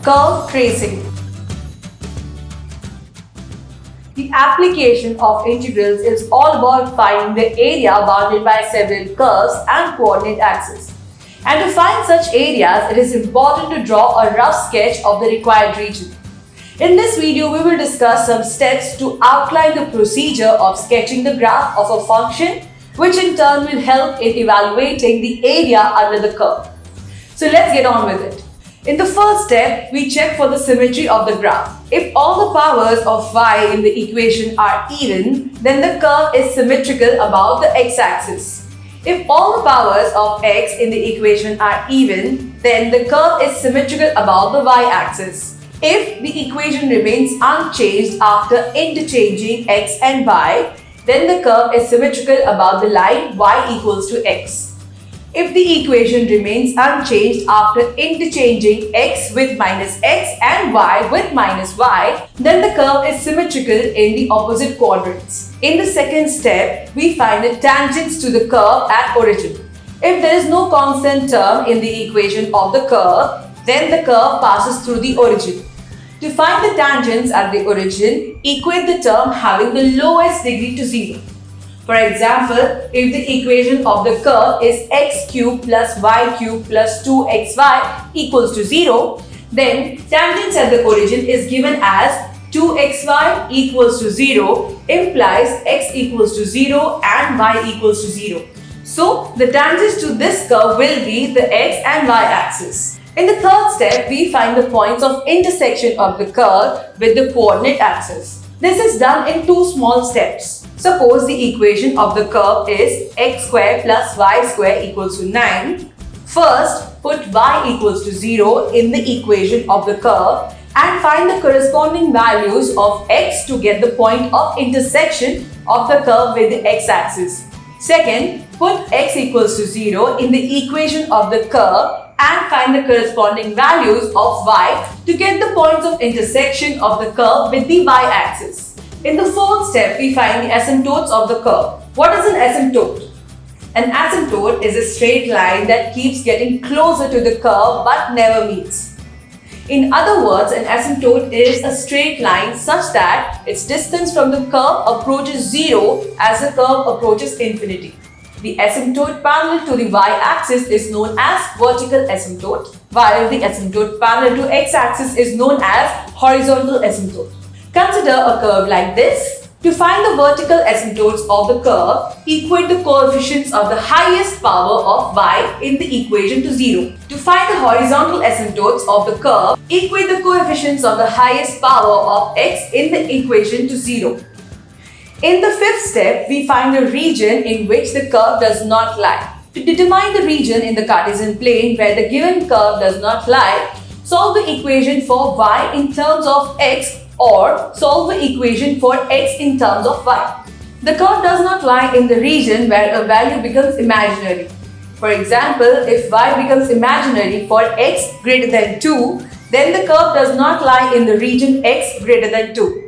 Curve tracing. The application of integrals is all about finding the area bounded by several curves and coordinate axes. And to find such areas, it is important to draw a rough sketch of the required region. In this video, we will discuss some steps to outline the procedure of sketching the graph of a function, which in turn will help in evaluating the area under the curve. So let's get on with it. In the first step, we check for the symmetry of the graph. If all the powers of y in the equation are even, then the curve is symmetrical about the x-axis. If all the powers of x in the equation are even, then the curve is symmetrical about the y-axis. If the equation remains unchanged after interchanging x and y, then the curve is symmetrical about the line y equals to x. If the equation remains unchanged after interchanging x with minus x and y with minus y, then the curve is symmetrical in the opposite quadrants. In the second step, we find the tangents to the curve at origin. If there is no constant term in the equation of the curve, then the curve passes through the origin. To find the tangents at the origin, equate the term having the lowest degree to 0. For example, if the equation of the curve is x cubed plus y cubed plus 2xy equals to 0, then tangents at the origin is given as 2xy equals to 0 implies x equals to 0 and y equals to 0. So, the tangents to this curve will be the x and y axis. In the third step, we find the points of intersection of the curve with the coordinate axis. This is done in two small steps. Suppose the equation of the curve is x square plus y square equals to 9. First, put y equals to 0 in the equation of the curve and find the corresponding values of x to get the point of intersection of the curve with the x-axis. Second, put x equals to 0 in the equation of the curve and find the corresponding values of y to get the points of intersection of the curve with the y-axis. In the fourth step, we find the asymptotes of the curve. What is an asymptote? An asymptote is a straight line that keeps getting closer to the curve but never meets. In other words, an asymptote is a straight line such that its distance from the curve approaches 0 as the curve approaches infinity. The asymptote parallel to the y-axis is known as vertical asymptote, while the asymptote parallel to x-axis is known as horizontal asymptote. Consider a curve like this. To find the vertical asymptotes of the curve, equate the coefficients of the highest power of y in the equation to 0. To find the horizontal asymptotes of the curve, equate the coefficients of the highest power of x in the equation to 0. In the fifth step, we find the region in which the curve does not lie. To determine the region in the Cartesian plane where the given curve does not lie, solve the equation for y in terms of x or solve the equation for x in terms of y. The curve does not lie in the region where a value becomes imaginary. For example, if y becomes imaginary for x greater than 2, then the curve does not lie in the region x greater than 2.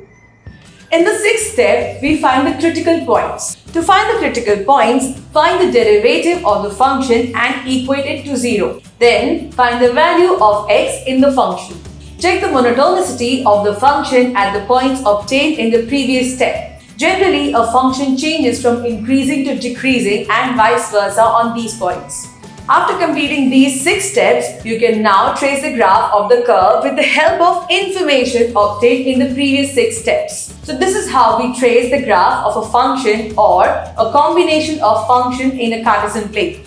In the sixth step, we find the critical points. To find the critical points, find the derivative of the function and equate it to 0. Then, find the value of x in the function. Check the monotonicity of the function at the points obtained in the previous step. Generally, a function changes from increasing to decreasing and vice versa on these points. After completing these 6 steps, you can now trace the graph of the curve with the help of information obtained in the previous 6 steps. So this is how we trace the graph of a function or a combination of function in a Cartesian plane.